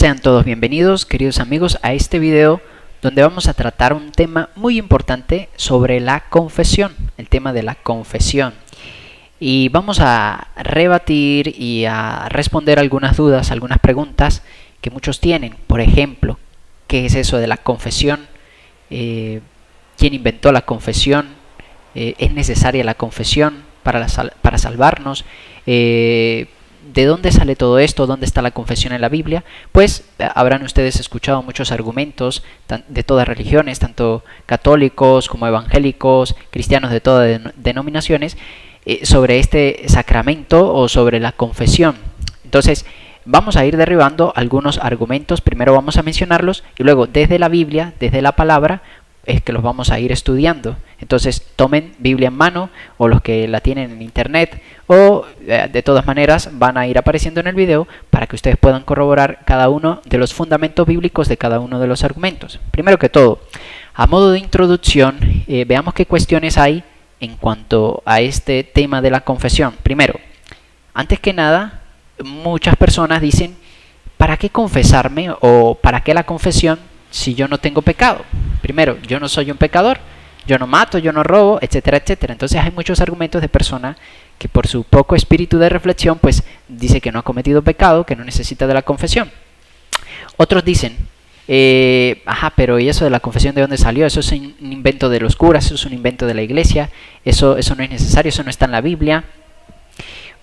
Sean todos bienvenidos, queridos amigos, a este video donde vamos a tratar un tema muy importante sobre la confesión, el tema de la confesión. Y vamos a rebatir y a responder algunas dudas, algunas preguntas que muchos tienen. Por ejemplo, ¿qué es eso de la confesión? ¿Quién inventó la confesión? ¿Es necesaria la confesión para salvarnos? ¿De dónde sale todo esto? ¿Dónde está la confesión en la Biblia? Pues habrán ustedes escuchado muchos argumentos de todas religiones, tanto católicos como evangélicos, cristianos de todas denominaciones, sobre este sacramento o sobre la confesión. Entonces, vamos a ir derribando algunos argumentos. Primero vamos a mencionarlos y luego desde la Biblia, desde la palabra, es que los vamos a ir estudiando. Entonces tomen Biblia en mano, o los que la tienen en internet, o de todas maneras van a ir apareciendo en el video para que ustedes puedan corroborar cada uno de los fundamentos bíblicos de cada uno de los argumentos. Primero que todo, a modo de introducción, veamos qué cuestiones hay en cuanto a este tema de la confesión. Primero, antes que nada, muchas personas dicen, ¿para qué confesarme o para qué la confesión si yo no tengo pecado? Primero, yo no soy un pecador, yo no mato, yo no robo, etcétera, etcétera. Entonces hay muchos argumentos de personas que por su poco espíritu de reflexión pues dice que no ha cometido pecado, que no necesita de la confesión. Otros dicen, pero ¿y eso de la confesión de dónde salió? Eso es un invento de los curas, eso es un invento de la iglesia, eso no es necesario, eso no está en la Biblia.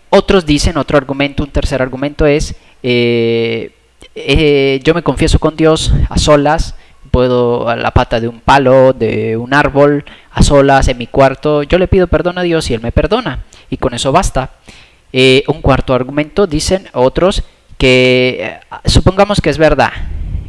Otros dicen, otro argumento, un tercer argumento es, yo me confieso con Dios a solas, puedo a la pata de un palo, de un árbol, a solas, en mi cuarto, yo le pido perdón a Dios y Él me perdona, y con eso basta. Un cuarto argumento, dicen otros, que supongamos que es verdad,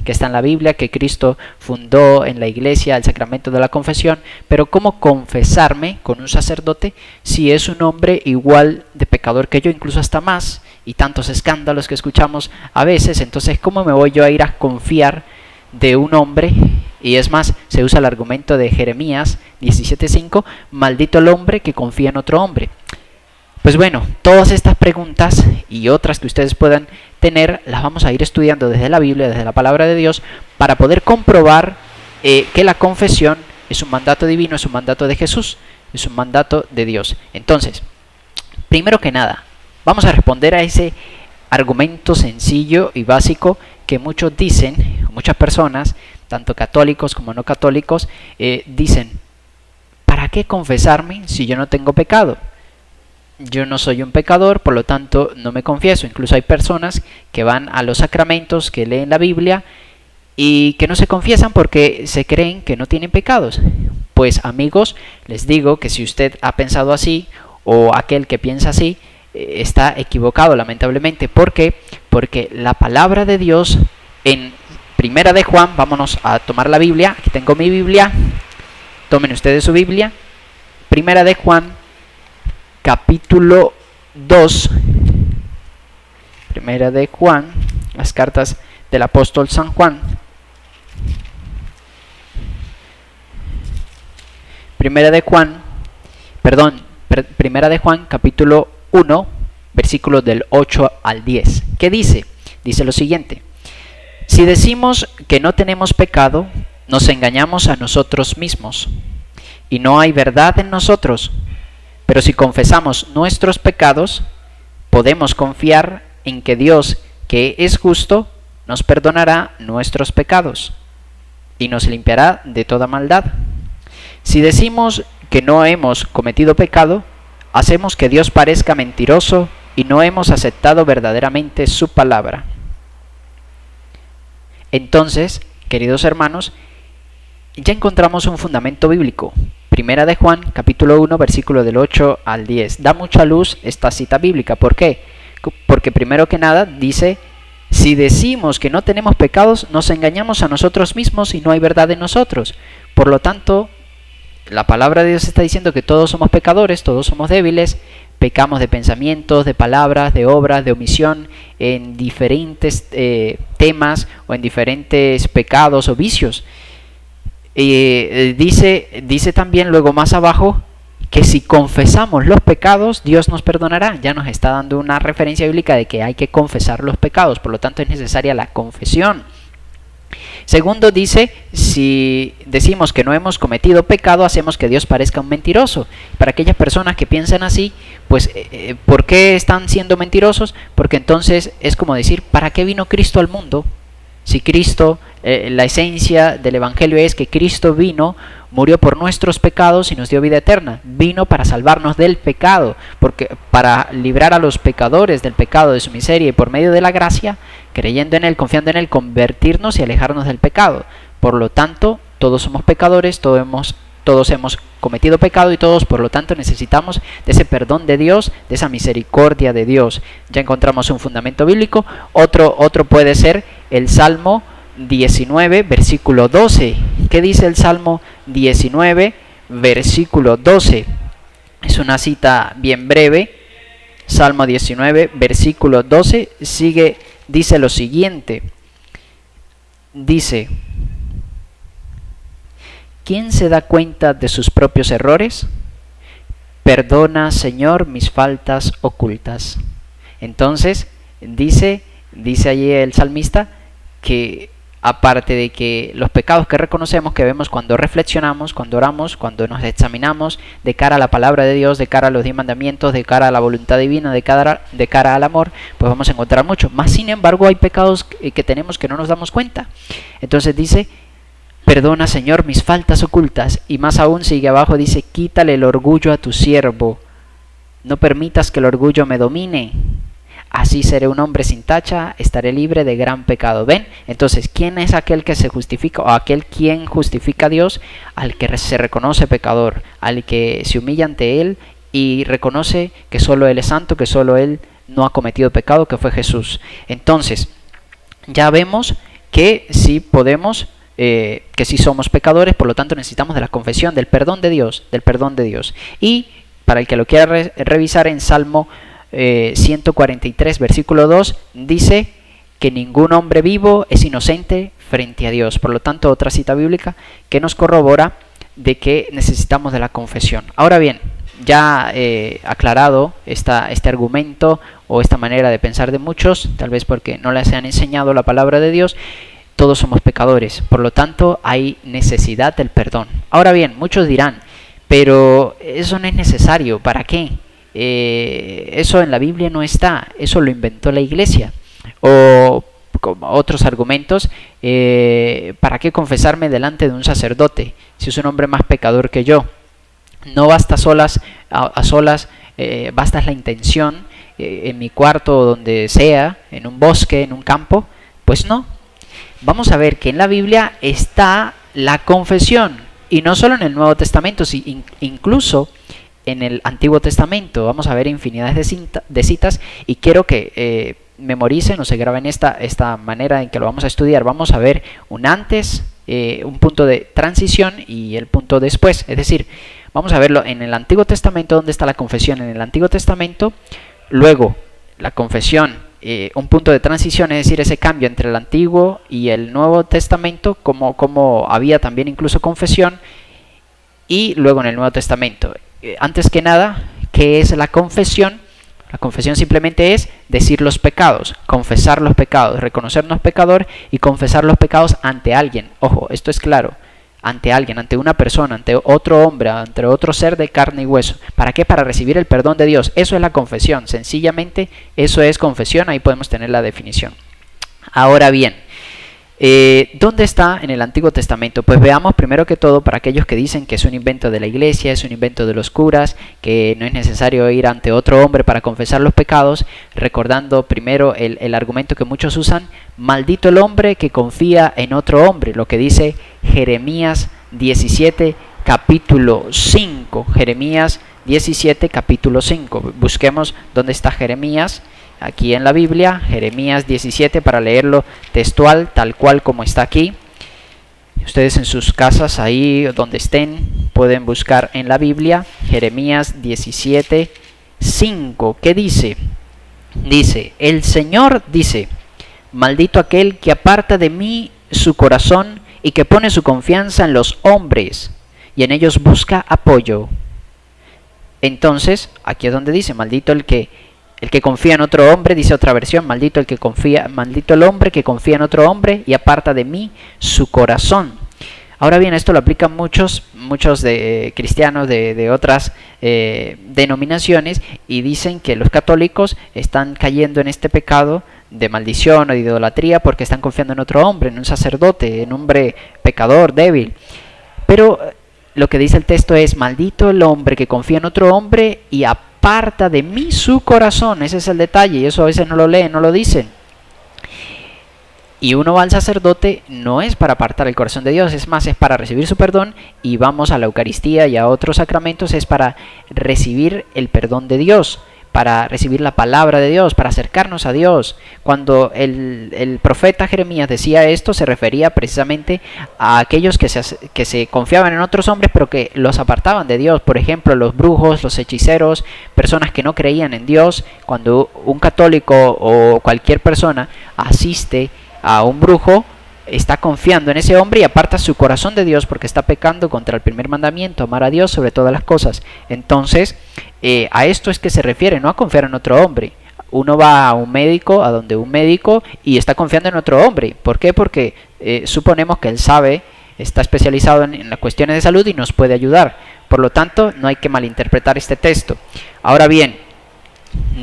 que está en la Biblia, que Cristo fundó en la iglesia el sacramento de la confesión, pero ¿cómo confesarme con un sacerdote si es un hombre igual de pecador que yo, incluso hasta más, y tantos escándalos que escuchamos a veces? Entonces, ¿cómo me voy yo a ir a confiar de un hombre? Y es más, se usa el argumento de Jeremías 17:5, maldito el hombre que confía en otro hombre. Pues bueno, todas estas preguntas y otras que ustedes puedan tener, las vamos a ir estudiando desde la Biblia, desde la palabra de Dios, para poder comprobar que la confesión es un mandato divino, es un mandato de Jesús, es un mandato de Dios. Entonces, primero que nada, vamos a responder a ese argumento sencillo y básico que muchos dicen, muchas personas, tanto católicos como no católicos, dicen, ¿para qué confesarme si yo no tengo pecado? Yo no soy un pecador, por lo tanto no me confieso. Incluso hay personas que van a los sacramentos, que leen la Biblia y que no se confiesan porque se creen que no tienen pecados. Pues amigos, les digo que si usted ha pensado así, o aquel que piensa así, está equivocado lamentablemente. ¿Por qué? Porque la palabra de Dios en Primera de Juan, vámonos a tomar la Biblia, aquí tengo mi Biblia, tomen ustedes su Biblia, Primera de Juan, capítulo 2, Primera de Juan, las cartas del apóstol San Juan, Primera de Juan, capítulo 1, versículos del 8 al 10. ¿Qué dice? Dice lo siguiente: si decimos que no tenemos pecado, nos engañamos a nosotros mismos, y no hay verdad en nosotros. Pero si confesamos nuestros pecados, podemos confiar en que Dios, que es justo, nos perdonará nuestros pecados y nos limpiará de toda maldad. Si decimos que no hemos cometido pecado, hacemos que Dios parezca mentiroso y no hemos aceptado verdaderamente su palabra. Entonces, queridos hermanos, ya encontramos un fundamento bíblico. Primera de Juan, capítulo 1, versículo del 8 al 10. Da mucha luz esta cita bíblica. ¿Por qué? Porque primero que nada dice, si decimos que no tenemos pecados, nos engañamos a nosotros mismos y no hay verdad en nosotros. Por lo tanto, la palabra de Dios está diciendo que todos somos pecadores, todos somos débiles, pecamos de pensamientos, de palabras, de obras, de omisión, en diferentes temas o en diferentes pecados o vicios. Dice también luego más abajo que si confesamos los pecados, Dios nos perdonará. Ya nos está dando una referencia bíblica de que hay que confesar los pecados, por lo tanto es necesaria la confesión. Segundo, dice, si decimos que no hemos cometido pecado, hacemos que Dios parezca un mentiroso. Para aquellas personas que piensan así, pues, ¿por qué están siendo mentirosos? Porque entonces es como decir, ¿para qué vino Cristo al mundo? Si Cristo, la esencia del Evangelio es que Cristo vino, murió por nuestros pecados y nos dio vida eterna. Vino para salvarnos del pecado, porque para librar a los pecadores del pecado, de su miseria, y por medio de la gracia, creyendo en Él, confiando en Él, convertirnos y alejarnos del pecado. Por lo tanto, todos somos pecadores, todos hemos cometido pecado y todos, por lo tanto, necesitamos de ese perdón de Dios, de esa misericordia de Dios. Ya encontramos un fundamento bíblico. Otro puede ser el Salmo 19, versículo 12. ¿Qué dice el Salmo 19, versículo 12? Es una cita bien breve. Salmo 19, versículo 12, dice lo siguiente. Dice: ¿quién se da cuenta de sus propios errores? Perdona, Señor, mis faltas ocultas. Entonces, dice allí el salmista que aparte de que los pecados que reconocemos, que vemos cuando reflexionamos, cuando oramos, cuando nos examinamos de cara a la palabra de Dios, de cara a los 10 mandamientos, de cara a la voluntad divina, de cara al amor, pues vamos a encontrar mucho. Más sin embargo, hay pecados que tenemos que no nos damos cuenta. Entonces dice: perdona, Señor, mis faltas ocultas. Y más aún sigue abajo, dice: quítale el orgullo a tu siervo, no permitas que el orgullo me domine. Así seré un hombre sin tacha, estaré libre de gran pecado. ¿Ven? Entonces, ¿quién es aquel que se justifica, o aquel quien justifica a Dios? Al que se reconoce pecador, al que se humilla ante Él y reconoce que solo Él es santo, que solo Él no ha cometido pecado, que fue Jesús. Entonces, ya vemos que sí podemos, que sí somos pecadores, por lo tanto necesitamos de la confesión, del perdón de Dios, Y para el que lo quiera revisar, en Salmo 143, versículo 2, dice que ningún hombre vivo es inocente frente a Dios. Por lo tanto, otra cita bíblica que nos corrobora de que necesitamos de la confesión. Ahora bien, ya aclarado este argumento o esta manera de pensar de muchos, tal vez porque no les han enseñado la palabra de Dios, todos somos pecadores, por lo tanto hay necesidad del perdón. Ahora bien, muchos dirán, pero eso no es necesario, ¿para qué? Eso en la Biblia no está, eso lo inventó la iglesia. O como otros argumentos, ¿para qué confesarme delante de un sacerdote si es un hombre más pecador que yo? No basta a solas, basta la intención, en mi cuarto o donde sea, en un bosque, en un campo. Pues no. Vamos a ver que en la Biblia está la confesión, y no solo en el Nuevo Testamento, sino incluso en el Antiguo Testamento. Vamos a ver infinidades de citas, y quiero que memoricen o se graben esta manera en que lo vamos a estudiar. Vamos a ver un antes, un punto de transición y el punto después. Es decir, vamos a verlo en el Antiguo Testamento, dónde está la confesión en el Antiguo Testamento, luego la confesión, un punto de transición, es decir, ese cambio entre el Antiguo y el Nuevo Testamento, como había también incluso confesión, y luego en el Nuevo Testamento. Antes que nada, ¿qué es la confesión? La confesión simplemente es decir los pecados, confesar los pecados, reconocernos pecador y confesar los pecados ante alguien. Ojo, esto es claro, ante alguien, ante una persona, ante otro hombre, ante otro ser de carne y hueso. ¿Para qué? Para recibir el perdón de Dios. Eso es la confesión, sencillamente eso es confesión, ahí podemos tener la definición. Ahora bien, ¿dónde está en el Antiguo Testamento? Pues veamos primero que todo, para aquellos que dicen que es un invento de la iglesia, es un invento de los curas, que no es necesario ir ante otro hombre para confesar los pecados, recordando primero el argumento que muchos usan: maldito el hombre que confía en otro hombre, lo que dice Jeremías 17, capítulo 5. Jeremías 17, capítulo 5. Busquemos dónde está Jeremías. Aquí en la Biblia, Jeremías 17, para leerlo textual, tal cual como está aquí. Ustedes en sus casas, ahí donde estén, pueden buscar en la Biblia Jeremías 17, 5. ¿Qué dice? Dice: el Señor dice, maldito aquel que aparta de mí su corazón y que pone su confianza en los hombres y en ellos busca apoyo. Entonces, aquí es donde dice, maldito el que confía en otro hombre, dice otra versión, maldito el hombre que confía en otro hombre y aparta de mí su corazón. Ahora bien, esto lo aplican muchos de cristianos de otras denominaciones, y dicen que los católicos están cayendo en este pecado de maldición o de idolatría porque están confiando en otro hombre, en un sacerdote, en un hombre pecador, débil. Pero lo que dice el texto es, maldito el hombre que confía en otro hombre y aparta de mí su corazón. Ese es el detalle, y eso a veces no lo leen, no lo dicen. Y uno va al sacerdote no es para apartar el corazón de Dios, es más, es para recibir su perdón, y vamos a la Eucaristía y a otros sacramentos es para recibir el perdón de Dios, para recibir la palabra de Dios, para acercarnos a Dios. Cuando el profeta Jeremías decía esto, se refería precisamente a aquellos que se confiaban en otros hombres, pero que los apartaban de Dios. Por ejemplo, los brujos, los hechiceros, personas que no creían en Dios. Cuando un católico o cualquier persona asiste a un brujo, está confiando en ese hombre y aparta su corazón de Dios porque está pecando contra el primer mandamiento, amar a Dios sobre todas las cosas. Entonces, a esto es que se refiere, no a confiar en otro hombre. Uno va a un médico, a donde un médico, y está confiando en otro hombre. ¿Por qué? Porque suponemos que él sabe, está especializado en las cuestiones de salud y nos puede ayudar. Por lo tanto, no hay que malinterpretar este texto. Ahora bien,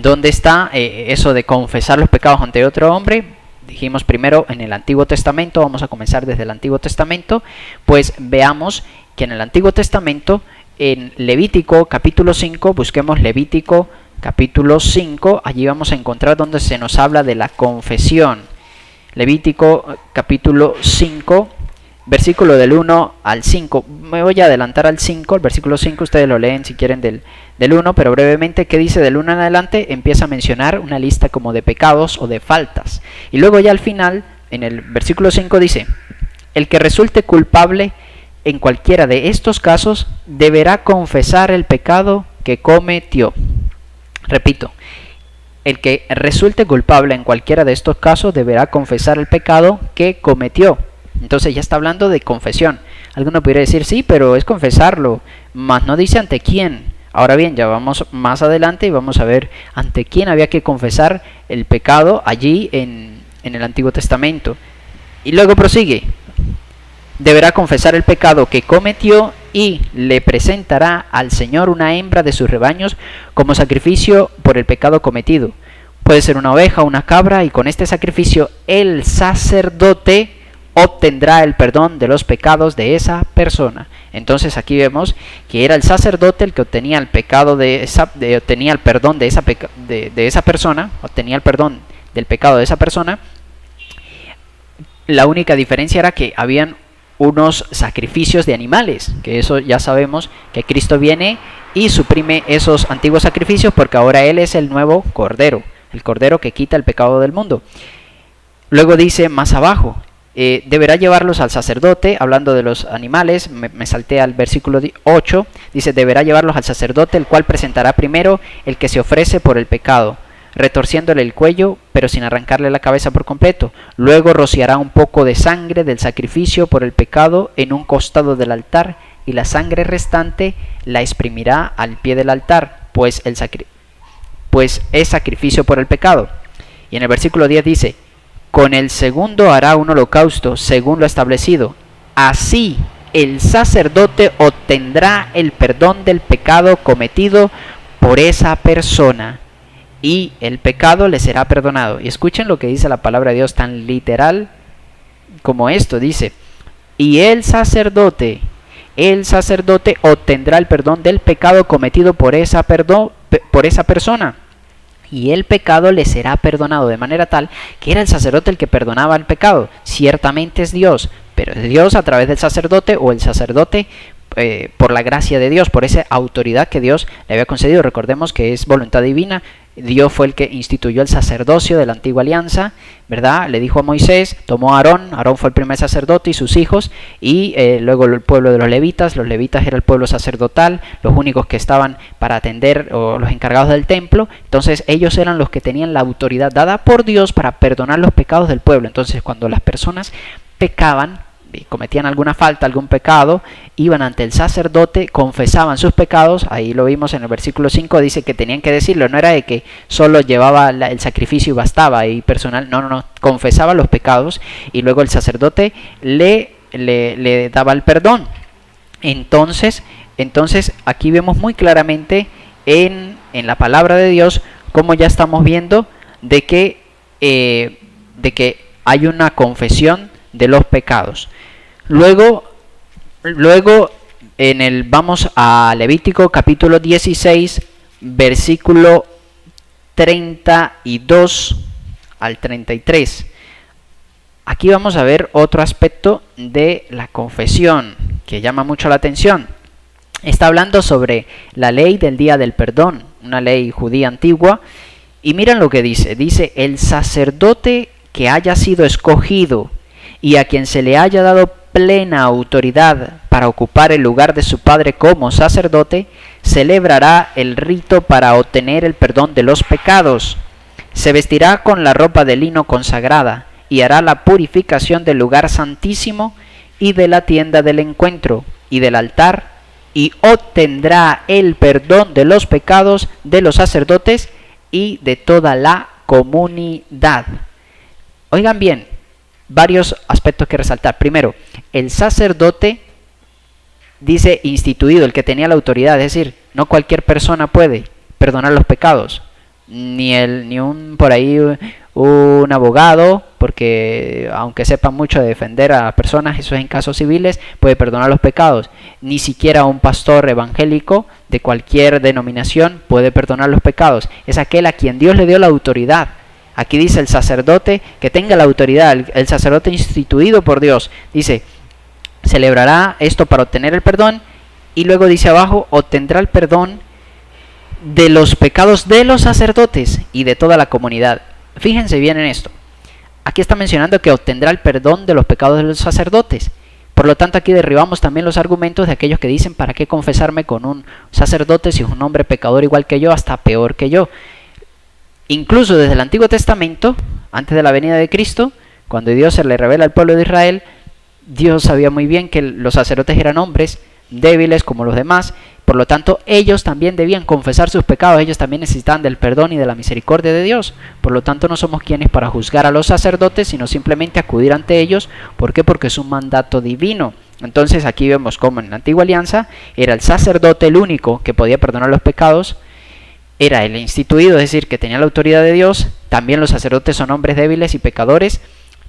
¿dónde está eso de confesar los pecados ante otro hombre? Dijimos primero en el Antiguo Testamento, vamos a comenzar desde el Antiguo Testamento. Pues veamos que en el Antiguo Testamento, en Levítico capítulo 5, busquemos Levítico capítulo 5, allí vamos a encontrar donde se nos habla de la confesión. Levítico capítulo 5, versículo del 1 al 5. Me voy a adelantar al 5, el versículo 5, ustedes lo leen si quieren del 1, pero brevemente, ¿qué dice? Del 1 en adelante empieza a mencionar una lista como de pecados o de faltas. Y luego ya al final, en el versículo 5 dice, el que resulte culpable en cualquiera de estos casos deberá confesar el pecado que cometió. Repito, el que resulte culpable en cualquiera de estos casos deberá confesar el pecado que cometió. Entonces ya está hablando de confesión. Alguno podría decir, sí, pero es confesarlo, mas no dice ante quién. Ahora bien, ya vamos más adelante y vamos a ver ante quién había que confesar el pecado allí en el Antiguo Testamento. Y luego prosigue, deberá confesar el pecado que cometió y le presentará al Señor una hembra de sus rebaños como sacrificio por el pecado cometido. Puede ser una oveja o una cabra, y con este sacrificio el sacerdote obtendrá el perdón de los pecados de esa persona. Entonces aquí vemos que era el sacerdote el que obtenía el pecado obtenía el perdón de esa persona, obtenía el perdón del pecado de esa persona. La única diferencia era que habían unos sacrificios de animales, que eso ya sabemos que Cristo viene y suprime esos antiguos sacrificios, porque ahora Él es el nuevo Cordero, el Cordero que quita el pecado del mundo. Luego dice más abajo, deberá llevarlos al sacerdote, hablando de los animales, me salté al versículo 8, dice, deberá llevarlos al sacerdote, el cual presentará primero el que se ofrece por el pecado, retorciéndole el cuello, pero sin arrancarle la cabeza por completo. Luego rociará un poco de sangre del sacrificio por el pecado en un costado del altar, y la sangre restante la exprimirá al pie del altar, pues es sacrificio por el pecado. Y en el versículo 10 dice, con el segundo hará un holocausto según lo establecido. Así el sacerdote obtendrá el perdón del pecado cometido por esa persona, y el pecado le será perdonado. Y escuchen lo que dice la palabra de Dios tan literal como esto. Dice, y el sacerdote obtendrá el perdón del pecado cometido por esa persona, y el pecado le será perdonado, de manera tal que era el sacerdote el que perdonaba el pecado. Ciertamente es Dios, pero es Dios a través del sacerdote, o el sacerdote por la gracia de Dios, por esa autoridad que Dios le había concedido. Recordemos que es voluntad divina. Dios fue el que instituyó el sacerdocio de la antigua alianza, ¿verdad? Le dijo a Moisés, tomó a Aarón fue el primer sacerdote y sus hijos, y luego el pueblo de los levitas era el pueblo sacerdotal, los únicos que estaban para atender, o los encargados del templo. Entonces ellos eran los que tenían la autoridad dada por Dios para perdonar los pecados del pueblo. Entonces cuando las personas pecaban, cometían alguna falta, algún pecado, iban ante el sacerdote, confesaban sus pecados. Ahí lo vimos en el versículo 5, dice que tenían que decirlo, no era de que solo llevaba el sacrificio y bastaba, y personal, no, confesaba los pecados y luego el sacerdote le daba el perdón. Entonces aquí vemos muy claramente en la palabra de Dios, como ya estamos viendo, de que hay una confesión de los pecados. Luego vamos a Levítico capítulo 16, versículo 32 al 33. Aquí vamos a ver otro aspecto de la confesión que llama mucho la atención. Está hablando sobre la ley del día del perdón, una ley judía antigua, y miren lo que dice. Dice: el sacerdote que haya sido escogido y a quien se le haya dado plena autoridad para ocupar el lugar de su padre como sacerdote, celebrará el rito para obtener el perdón de los pecados. Se vestirá con la ropa de lino consagrada y hará la purificación del lugar santísimo y de la tienda del encuentro y del altar, y obtendrá el perdón de los pecados de los sacerdotes y de toda la comunidad. Oigan bien, varios aspectos que resaltar. Primero, el sacerdote, dice instituido, el que tenía la autoridad, es decir, no cualquier persona puede perdonar los pecados, ni un abogado, porque aunque sepa mucho de defender a personas, eso es en casos civiles, puede perdonar los pecados. Ni siquiera un pastor evangélico de cualquier denominación puede perdonar los pecados. Es aquel a quien Dios le dio la autoridad. Aquí dice el sacerdote que tenga la autoridad, el sacerdote instituido por Dios. Dice, celebrará esto para obtener el perdón, y luego dice abajo, obtendrá el perdón de los pecados de los sacerdotes y de toda la comunidad. Fíjense bien en esto. Aquí está mencionando que obtendrá el perdón de los pecados de los sacerdotes. Por lo tanto, aquí derribamos también los argumentos de aquellos que dicen, ¿para qué confesarme con un sacerdote si es un hombre pecador igual que yo, hasta peor que yo? Incluso desde el Antiguo Testamento, antes de la venida de Cristo, cuando Dios se le revela al pueblo de Israel, Dios sabía muy bien que los sacerdotes eran hombres débiles como los demás. Por lo tanto, ellos también debían confesar sus pecados, ellos también necesitaban del perdón y de la misericordia de Dios. Por lo tanto, no somos quienes para juzgar a los sacerdotes, sino simplemente acudir ante ellos. ¿Por qué? Porque es un mandato divino. Entonces aquí vemos cómo en la Antigua Alianza era el sacerdote el único que podía perdonar los pecados, era el instituido, es decir, que tenía la autoridad de Dios. También los sacerdotes son hombres débiles y pecadores,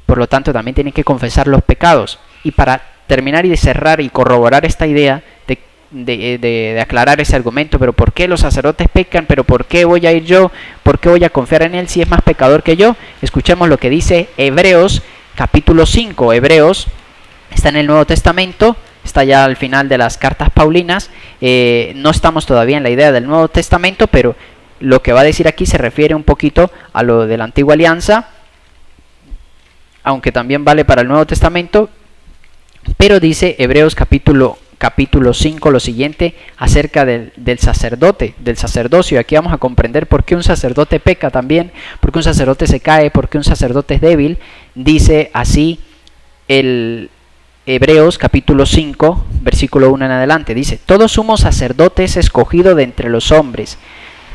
por lo tanto también tienen que confesar los pecados. Y para terminar y cerrar y corroborar esta idea de aclarar ese argumento, pero ¿por qué los sacerdotes pecan? ¿Pero por qué voy a ir yo? ¿Por qué voy a confiar en él si es más pecador que yo? Escuchemos lo que dice Hebreos capítulo 5. Hebreos está en el Nuevo Testamento, está ya al final de las cartas paulinas. No estamos todavía en la idea del Nuevo Testamento, pero lo que va a decir aquí se refiere un poquito a lo de la Antigua Alianza, aunque también vale para el Nuevo Testamento. Pero dice Hebreos capítulo 5 lo siguiente acerca del sacerdote, del sacerdocio. Aquí vamos a comprender por qué un sacerdote peca también, por qué un sacerdote se cae, por qué un sacerdote es débil. Dice así el Hebreos capítulo 5, versículo 1 en adelante. Dice: todo sumo sacerdote es escogido de entre los hombres,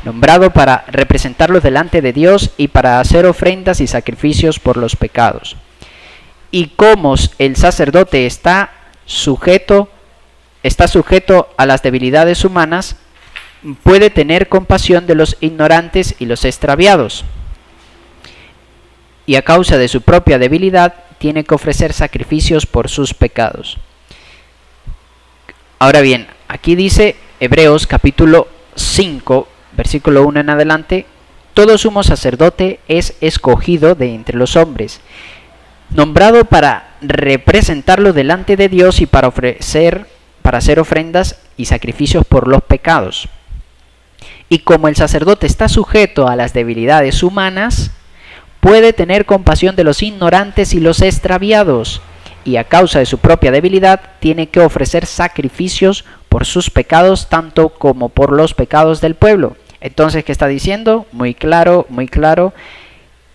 nombrado para representarlos delante de Dios y para hacer ofrendas y sacrificios por los pecados. Y como el sacerdote está sujeto a las debilidades humanas, puede tener compasión de los ignorantes y los extraviados. Y a causa de su propia debilidad, tiene que ofrecer sacrificios por sus pecados. Ahora bien, aquí dice Hebreos capítulo 5, versículo 1 en adelante: todo sumo sacerdote es escogido de entre los hombres, nombrado para representarlo delante de Dios y para hacer ofrendas y sacrificios por los pecados. Y como el sacerdote está sujeto a las debilidades humanas, puede tener compasión de los ignorantes y los extraviados, y a causa de su propia debilidad tiene que ofrecer sacrificios por sus pecados, tanto como por los pecados del pueblo. Entonces, ¿qué está diciendo? Muy claro,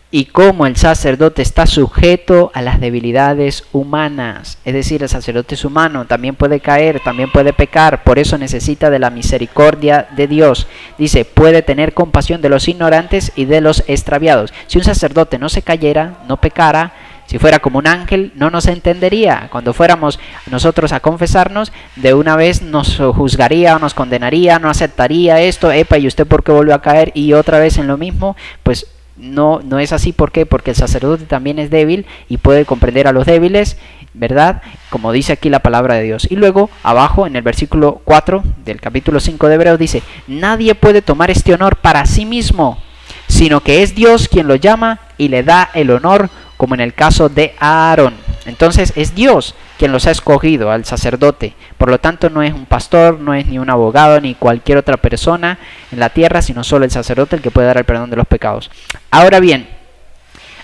y cómo el sacerdote está sujeto a las debilidades humanas. Es decir, el sacerdote es humano, también puede caer, también puede pecar, por eso necesita de la misericordia de Dios. Dice, puede tener compasión de los ignorantes y de los extraviados. Si un sacerdote no se cayera, no pecara, si fuera como un ángel, no nos entendería. Cuando fuéramos nosotros a confesarnos, de una vez nos juzgaría o nos condenaría, no aceptaría esto, epa, ¿y usted por qué volvió a caer? Y otra vez en lo mismo, pues no es así. ¿Por qué? Porque el sacerdote también es débil y puede comprender a los débiles, ¿verdad? Como dice aquí la palabra de Dios. Y luego, abajo, en el versículo 4 del capítulo 5 de Hebreos, dice, nadie puede tomar este honor para sí mismo, sino que es Dios quien lo llama y le da el honor, como en el caso de Aarón. Entonces es Dios quien los ha escogido al sacerdote. Por lo tanto, no es un pastor, no es ni un abogado, ni cualquier otra persona en la tierra, sino solo el sacerdote el que puede dar el perdón de los pecados. Ahora bien,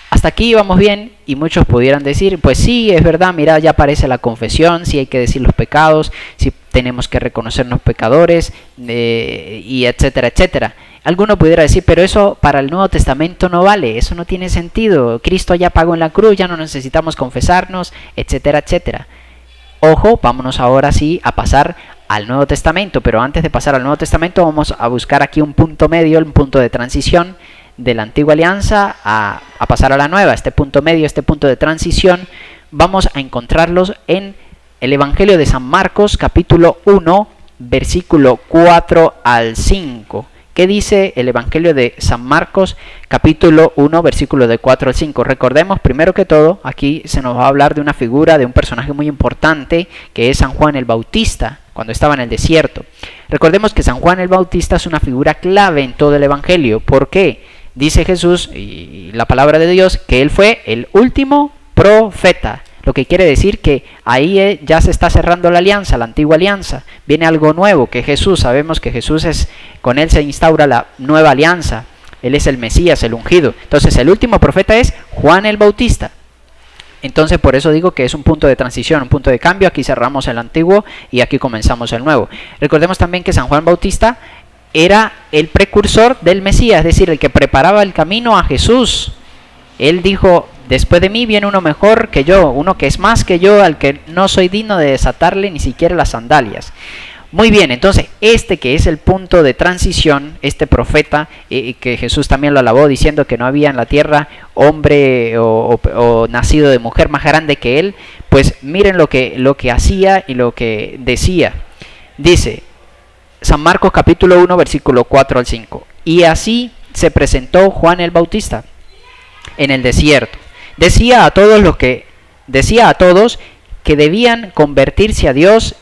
hasta aquí vamos bien, y muchos pudieran decir, pues sí, es verdad, mira, ya aparece la confesión, sí hay que decir los pecados, sí tenemos que reconocernos pecadores, y etcétera, etcétera. Alguno pudiera decir, pero eso para el Nuevo Testamento no vale, eso no tiene sentido, Cristo ya pagó en la cruz, ya no necesitamos confesarnos, etcétera, etcétera. Ojo, vámonos ahora sí a pasar al Nuevo Testamento, pero antes de pasar al Nuevo Testamento vamos a buscar aquí un punto medio, un punto de transición de la antigua alianza a pasar a la nueva. Este punto medio, este punto de transición, vamos a encontrarlos en el Evangelio de San Marcos, capítulo 1, versículo 4 al 5. ¿Qué dice el Evangelio de San Marcos, capítulo 1, versículo de 4 al 5? Recordemos, primero que todo, aquí se nos va a hablar de una figura, de un personaje muy importante, que es San Juan el Bautista, cuando estaba en el desierto. Recordemos que San Juan el Bautista es una figura clave en todo el Evangelio. ¿Por qué? Dice Jesús y la palabra de Dios que él fue el último profeta. Lo que quiere decir que ahí ya se está cerrando la alianza, la antigua alianza. Viene algo nuevo, que Jesús, sabemos que Jesús con él se instaura la nueva alianza. Él es el Mesías, el ungido. Entonces el último profeta es Juan el Bautista. Entonces por eso digo que es un punto de transición, un punto de cambio. Aquí cerramos el antiguo y aquí comenzamos el nuevo. Recordemos también que San Juan Bautista era el precursor del Mesías, es decir, el que preparaba el camino a Jesús. Él dijo, después de mí viene uno mejor que yo, uno que es más que yo, al que no soy digno de desatarle ni siquiera las sandalias. Muy bien, entonces este que es el punto de transición, este profeta, que Jesús también lo alabó diciendo que no había en la tierra hombre o nacido de mujer más grande que él, pues miren lo que hacía y lo que decía. Dice San Marcos capítulo 1 versículo 4 al 5. Y así se presentó Juan el Bautista en el desierto. Decía a todos que debían convertirse a Dios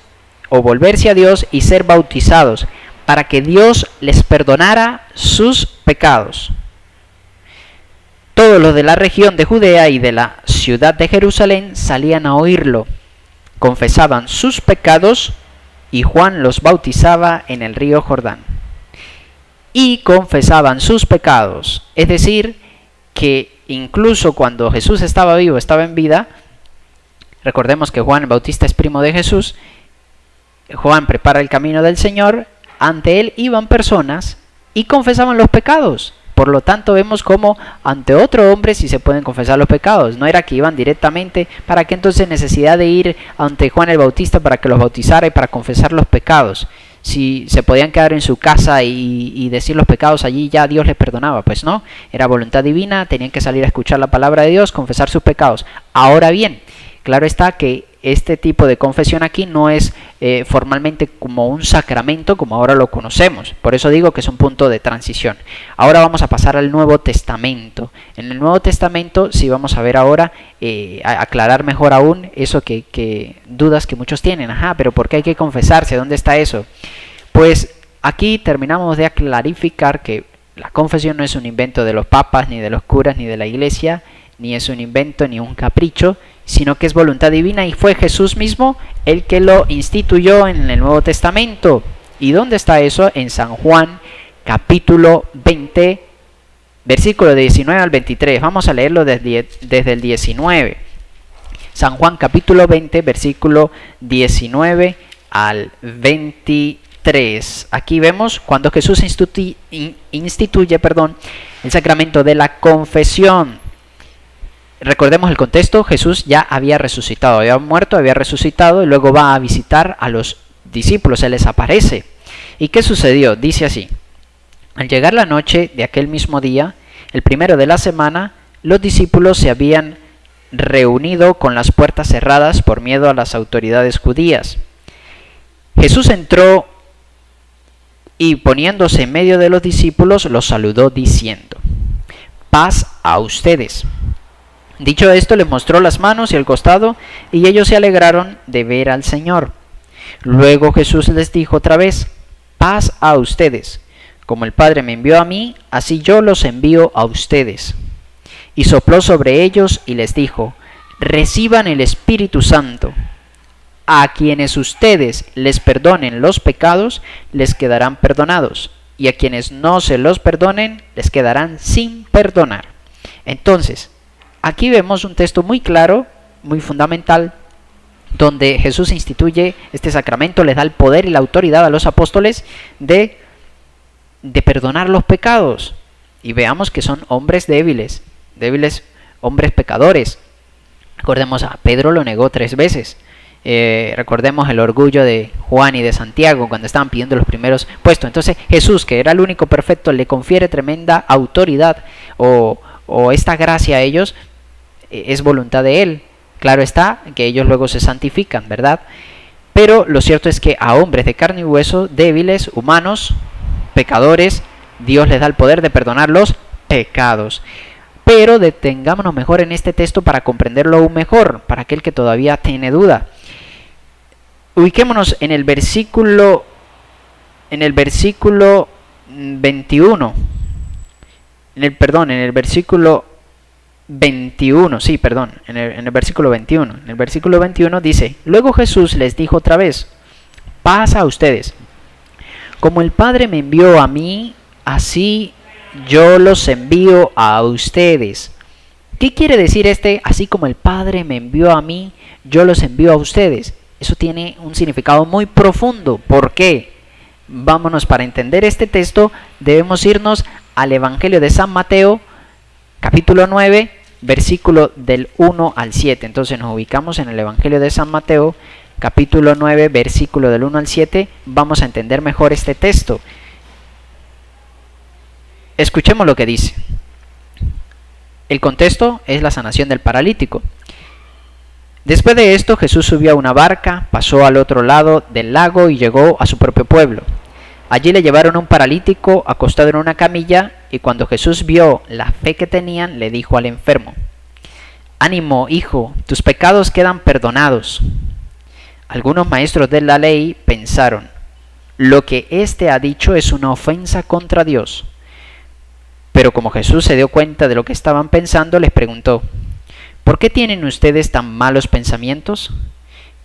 o volverse a Dios y ser bautizados para que Dios les perdonara sus pecados. Todos los de la región de Judea y de la ciudad de Jerusalén salían a oírlo, confesaban sus pecados y Juan los bautizaba en el río Jordán. Y confesaban sus pecados, es decir, que incluso cuando Jesús estaba vivo, estaba en vida, recordemos que Juan el Bautista es primo de Jesús, Juan prepara el camino del Señor, ante él iban personas y confesaban los pecados. Por lo tanto vemos cómo ante otro hombre sí se pueden confesar los pecados. No era que iban directamente, ¿para qué entonces necesidad de ir ante Juan el Bautista para que los bautizara y para confesar los pecados? Si se podían quedar en su casa y decir los pecados allí, ya Dios les perdonaba. Pues no, era voluntad divina, tenían que salir a escuchar la palabra de Dios, confesar sus pecados. Ahora bien, claro está que este tipo de confesión aquí no es formalmente como un sacramento como ahora lo conocemos. Por eso digo que es un punto de transición. Ahora vamos a pasar al Nuevo Testamento. En el Nuevo Testamento sí vamos a ver ahora, a aclarar mejor aún eso que dudas que muchos tienen. Ajá, pero ¿por qué hay que confesarse? ¿Dónde está eso? Pues aquí terminamos de clarificar que la confesión no es un invento de los papas, ni de los curas, ni de la iglesia, ni es un invento, ni un capricho, sino que es voluntad divina y fue Jesús mismo el que lo instituyó en el Nuevo Testamento. ¿Y dónde está eso? En San Juan capítulo 20, versículo 19 al 23. Vamos a leerlo desde el 19. San Juan capítulo 20, versículo 19 al 23. 3. Aquí vemos cuando Jesús instituye el sacramento de la confesión. Recordemos el contexto: Jesús ya había resucitado, había muerto, había resucitado y luego va a visitar a los discípulos, se les aparece. ¿Y qué sucedió? Dice así: al llegar la noche de aquel mismo día, el primero de la semana, los discípulos se habían reunido con las puertas cerradas por miedo a las autoridades judías. Jesús entró y poniéndose en medio de los discípulos, los saludó diciendo: paz a ustedes. Dicho esto, les mostró las manos y el costado, y ellos se alegraron de ver al Señor. Luego Jesús les dijo otra vez: paz a ustedes. Como el Padre me envió a mí, así yo los envío a ustedes. Y sopló sobre ellos y les dijo: reciban el Espíritu Santo. A quienes ustedes les perdonen los pecados, les quedarán perdonados, y a quienes no se los perdonen, les quedarán sin perdonar. Entonces, aquí vemos un texto muy claro, muy fundamental, donde Jesús instituye este sacramento, les da el poder y la autoridad a los apóstoles de perdonar los pecados. Y veamos que son hombres débiles, hombres pecadores. Recordemos, a Pedro lo negó 3 veces. Recordemos el orgullo de Juan y de Santiago cuando estaban pidiendo los primeros puestos. Entonces Jesús, que era el único perfecto, le confiere tremenda autoridad o esta gracia a ellos. Es voluntad de Él. Claro está que ellos luego se santifican, ¿verdad? Pero lo cierto es que a hombres de carne y hueso, débiles, humanos, pecadores, Dios les da el poder de perdonar los pecados. Pero detengámonos mejor en este texto para comprenderlo aún mejor, para aquel que todavía tiene duda. Ubiquémonos en el versículo 21. En el versículo 21, en el versículo 21. En el versículo 21 dice: luego Jesús les dijo otra vez: paz a ustedes. Como el Padre me envió a mí, así yo los envío a ustedes. ¿Qué quiere decir así como el Padre me envió a mí, yo los envío a ustedes? Eso tiene un significado muy profundo. ¿Por qué? Vámonos, para entender este texto debemos irnos al Evangelio de San Mateo, capítulo 9, versículo del 1 al 7. Entonces nos ubicamos en el Evangelio de San Mateo, capítulo 9, versículo del 1 al 7. Vamos a entender mejor este texto. Escuchemos lo que dice. El contexto es la sanación del paralítico. Después de esto, Jesús subió a una barca, pasó al otro lado del lago y llegó a su propio pueblo. Allí le llevaron un paralítico acostado en una camilla, y cuando Jesús vio la fe que tenían, le dijo al enfermo: ánimo, hijo, tus pecados quedan perdonados. Algunos maestros de la ley pensaron: lo que éste ha dicho es una ofensa contra Dios. Pero como Jesús se dio cuenta de lo que estaban pensando, les preguntó: ¿por qué tienen ustedes tan malos pensamientos?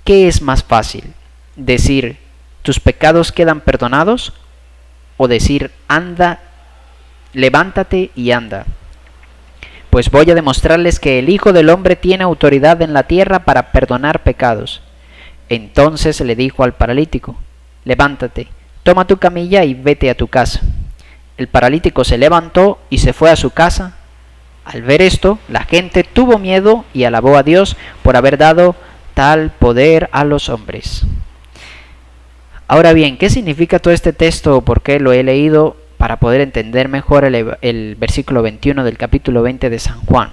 ¿Qué es más fácil? ¿Decir, tus pecados quedan perdonados? ¿O decir, anda, levántate y anda? Pues voy a demostrarles que el Hijo del Hombre tiene autoridad en la tierra para perdonar pecados. Entonces le dijo al paralítico: levántate, toma tu camilla y vete a tu casa. El paralítico se levantó y se fue a su casa. Al ver esto, la gente tuvo miedo y alabó a Dios por haber dado tal poder a los hombres. Ahora bien, ¿qué significa todo este texto? ¿Por qué lo he leído? Para poder entender mejor el versículo 21 del capítulo 20 de San Juan.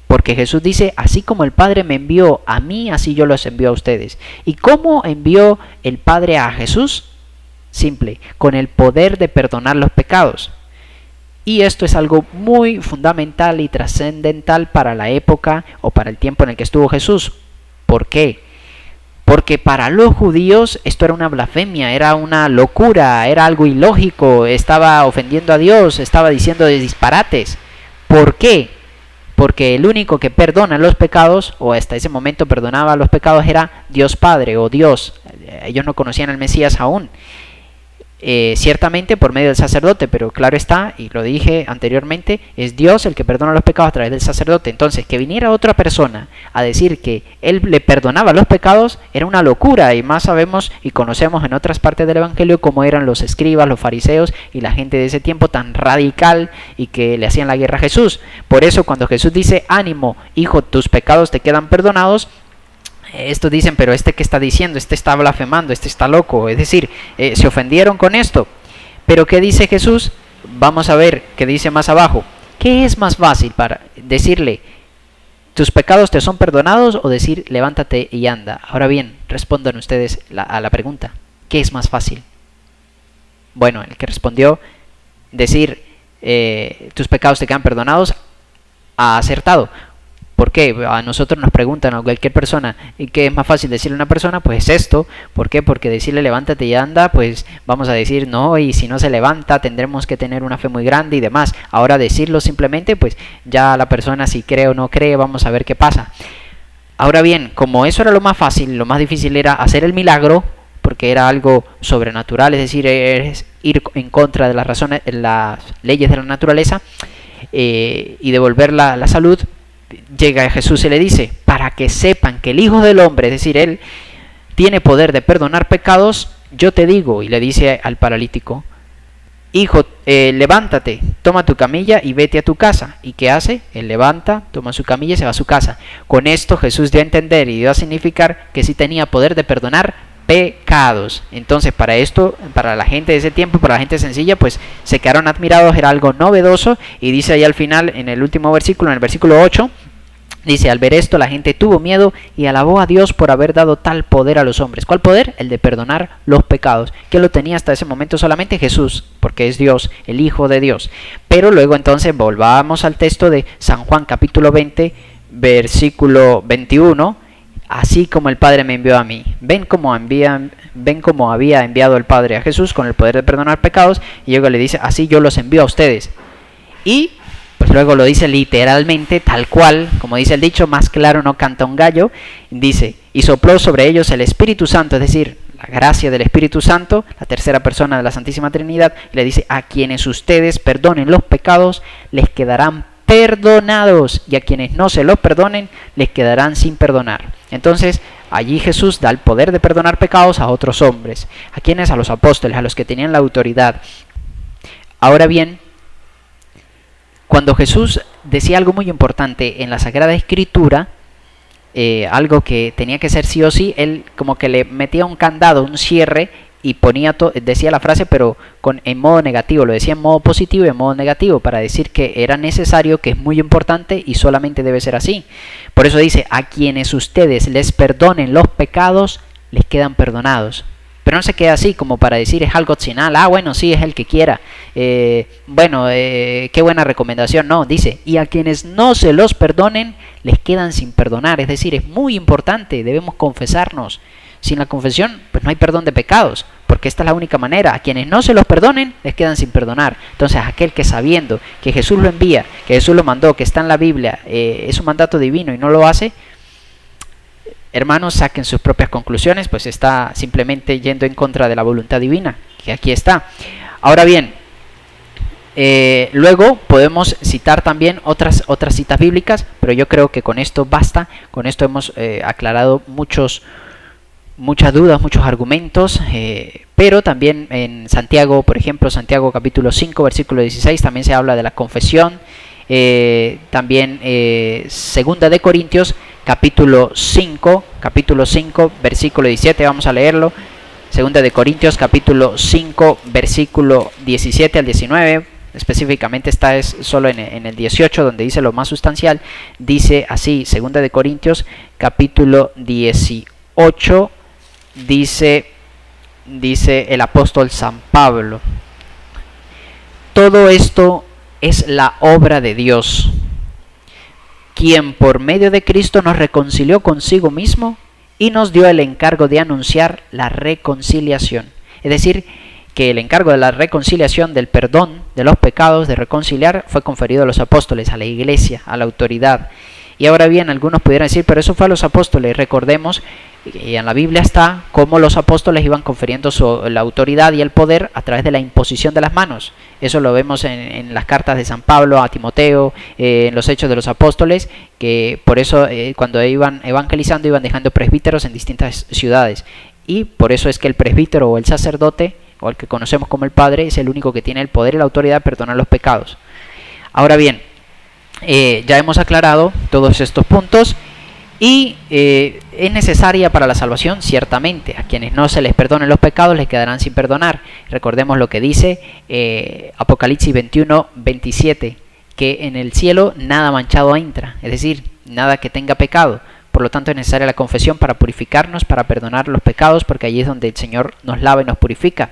Porque Jesús dice: así como el Padre me envió a mí, así yo los envío a ustedes. ¿Y cómo envió el Padre a Jesús? Simple, con el poder de perdonar los pecados. Y esto es algo muy fundamental y trascendental para la época o para el tiempo en el que estuvo Jesús. ¿Por qué? Porque para los judíos esto era una blasfemia, era una locura, era algo ilógico, estaba ofendiendo a Dios, estaba diciendo disparates. ¿Por qué? Porque el único que perdona los pecados, o hasta ese momento perdonaba los pecados, era Dios Padre o Dios. Ellos no conocían al Mesías aún. ciertamente por medio del sacerdote, pero claro está, y lo dije anteriormente, es Dios el que perdona los pecados a través del sacerdote. Entonces, que viniera otra persona a decir que Él le perdonaba los pecados era una locura, y más sabemos y conocemos en otras partes del Evangelio cómo eran los escribas, los fariseos y la gente de ese tiempo tan radical y que le hacían la guerra a Jesús. Por eso cuando Jesús dice, ánimo, hijo, tus pecados te quedan perdonados, estos dicen, pero ¿este qué está diciendo? Este está blasfemando, este está loco. Es decir, se ofendieron con esto. Pero ¿qué dice Jesús? Vamos a ver qué dice más abajo. ¿Qué es más fácil para decirle, tus pecados te son perdonados, o decir, levántate y anda? Ahora bien, respondan ustedes a la pregunta. ¿Qué es más fácil? Bueno, el que respondió, decir, tus pecados te quedan perdonados, ha acertado. ¿Por qué? A nosotros nos preguntan, a cualquier persona, ¿y qué es más fácil decirle a una persona? Pues esto. ¿Por qué? Porque decirle levántate y anda, pues vamos a decir no, y si no se levanta tendremos que tener una fe muy grande y demás. Ahora decirlo simplemente, pues ya la persona si cree o no cree, vamos a ver qué pasa. Ahora bien, como eso era lo más fácil, lo más difícil era hacer el milagro, porque era algo sobrenatural, es decir, es ir en contra de las razones, las leyes de la naturaleza, y devolver la salud. Llega Jesús y le dice, para que sepan que el Hijo del Hombre, es decir, Él tiene poder de perdonar pecados, yo te digo, y le dice al paralítico, hijo, levántate, toma tu camilla y vete a tu casa. ¿Y qué hace? Él levanta, toma su camilla y se va a su casa. Con esto Jesús dio a entender y dio a significar que sí tenía poder de perdonar pecados. Entonces para esto, para la gente de ese tiempo, para la gente sencilla, pues se quedaron admirados, era algo novedoso. Y dice ahí al final, en el último versículo, en el versículo 8, dice, al ver esto la gente tuvo miedo y alabó a Dios por haber dado tal poder a los hombres. ¿Cuál poder? El de perdonar los pecados, que lo tenía hasta ese momento solamente Jesús, porque es Dios, el Hijo de Dios. Pero luego entonces volvamos al texto de San Juan capítulo 20, versículo 21, así como el Padre me envió a mí. Ven cómo había enviado el Padre a Jesús con el poder de perdonar pecados, y luego le dice, así yo los envío a ustedes. Y pues luego lo dice literalmente, tal cual, como dice el dicho, más claro no canta un gallo. Dice, y sopló sobre ellos el Espíritu Santo, es decir, la gracia del Espíritu Santo, la tercera persona de la Santísima Trinidad, y le dice, a quienes ustedes perdonen los pecados, les quedarán perdonados, y a quienes no se los perdonen, les quedarán sin perdonar. Entonces, allí Jesús da el poder de perdonar pecados a otros hombres. ¿A quiénes? A los apóstoles, a los que tenían la autoridad. Ahora bien, cuando Jesús decía algo muy importante en la Sagrada Escritura, algo que tenía que ser sí o sí, él como que le metía un candado, un cierre, y decía la frase pero en modo negativo, lo decía en modo positivo y en modo negativo, para decir que era necesario, que es muy importante y solamente debe ser así. Por eso dice, a quienes ustedes les perdonen los pecados, les quedan perdonados. Pero no se queda así como para decir es algo opcional, bueno, sí, es el que quiera, qué buena recomendación. No, dice, y a quienes no se los perdonen, les quedan sin perdonar. Es decir, es muy importante, debemos confesarnos. Sin la confesión, pues no hay perdón de pecados, porque esta es la única manera. A quienes no se los perdonen, les quedan sin perdonar. Entonces, aquel que sabiendo que Jesús lo envía, que Jesús lo mandó, que está en la Biblia, es un mandato divino y no lo hace, hermanos, saquen sus propias conclusiones, pues está simplemente yendo en contra de la voluntad divina, que aquí está. Ahora bien, luego podemos citar también otras citas bíblicas, pero yo creo que con esto basta. Con esto hemos aclarado muchas dudas, muchos argumentos, pero también en Santiago, por ejemplo, Santiago capítulo 5, versículo 16, también se habla de la confesión. También Segunda de Corintios capítulo 5, versículo 17, vamos a leerlo. Segunda de Corintios capítulo 5, versículo 17 al 19, específicamente está es solo en el 18, donde dice lo más sustancial. Dice así, Segunda de Corintios capítulo 18, dice el apóstol San Pablo: todo esto es la obra de Dios, quien por medio de Cristo nos reconcilió consigo mismo y nos dio el encargo de anunciar la reconciliación. Es decir, que el encargo de la reconciliación, del perdón de los pecados, de reconciliar, fue conferido a los apóstoles, a la iglesia, a la autoridad. Y ahora bien, algunos pudieran decir, pero eso fue a los apóstoles. Recordemos, y en la Biblia está cómo los apóstoles iban confiriendo la autoridad y el poder a través de la imposición de las manos. Eso lo vemos en las cartas de San Pablo a Timoteo, en los Hechos de los Apóstoles, que por eso cuando iban evangelizando iban dejando presbíteros en distintas ciudades. Y por eso es que el presbítero o el sacerdote, o el que conocemos como el padre, es el único que tiene el poder y la autoridad de perdonar los pecados. Ahora bien, ya hemos aclarado todos estos puntos y es necesaria para la salvación, ciertamente. A quienes no se les perdonen los pecados les quedarán sin perdonar. Recordemos lo que dice Apocalipsis 21:27, que en el cielo nada manchado entra, es decir, nada que tenga pecado. Por lo tanto es necesaria la confesión para purificarnos, para perdonar los pecados, porque allí es donde el Señor nos lava y nos purifica.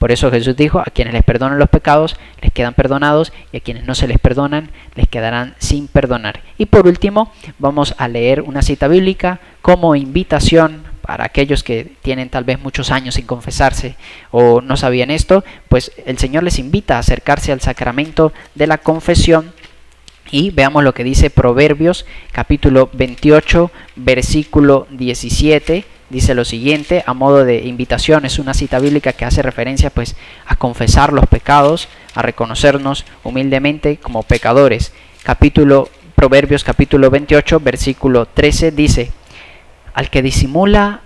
Por eso Jesús dijo, a quienes les perdonan los pecados les quedan perdonados, y a quienes no se les perdonan les quedarán sin perdonar. Y por último vamos a leer una cita bíblica como invitación para aquellos que tienen tal vez muchos años sin confesarse o no sabían esto. Pues el Señor les invita a acercarse al sacramento de la confesión. Y veamos lo que dice Proverbios capítulo 28 versículo 17. Dice lo siguiente, a modo de invitación, es una cita bíblica que hace referencia pues a confesar los pecados, a reconocernos humildemente como pecadores. Proverbios capítulo 28 versículo 13 dice, al que disimula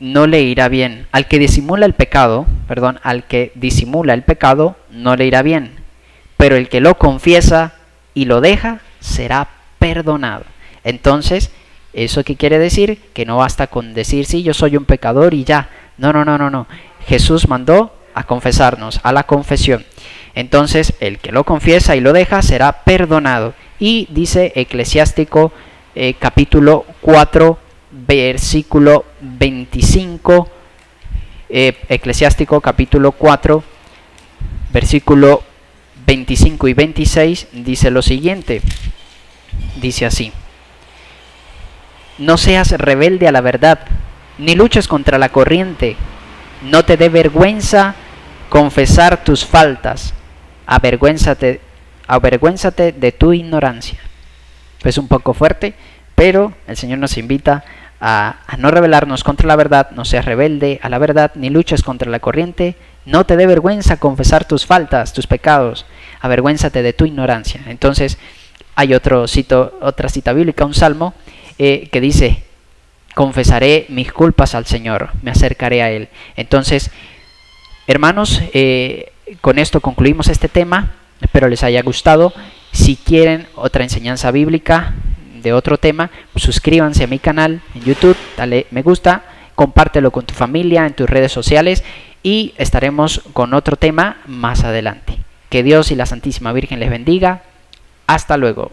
no le irá bien, al que disimula el pecado no le irá bien, pero el que lo confiesa y lo deja será perdonado. Entonces, ¿eso qué quiere decir? Que no basta con decir, sí, yo soy un pecador y ya. No. Jesús mandó a confesarnos, a la confesión. Entonces, el que lo confiesa y lo deja será perdonado. Y dice Eclesiástico capítulo 4, versículo 25. Eclesiástico capítulo 4, versículo 25 y 26 dice lo siguiente. Dice así. No seas rebelde a la verdad, ni luches contra la corriente. No te dé vergüenza confesar tus faltas. Avergüénzate de tu ignorancia. Es un poco fuerte, pero el Señor nos invita a no rebelarnos contra la verdad. No seas rebelde a la verdad, ni luches contra la corriente. No te dé vergüenza confesar tus faltas, tus pecados. Avergüénzate de tu ignorancia. Entonces, hay otra cita bíblica, un salmo, que dice, confesaré mis culpas al Señor, me acercaré a Él. Entonces, hermanos, con esto concluimos este tema, espero les haya gustado. Si quieren otra enseñanza bíblica de otro tema, suscríbanse a mi canal en YouTube, dale me gusta, compártelo con tu familia, en tus redes sociales, y estaremos con otro tema más adelante. Que Dios y la Santísima Virgen les bendiga. Hasta luego.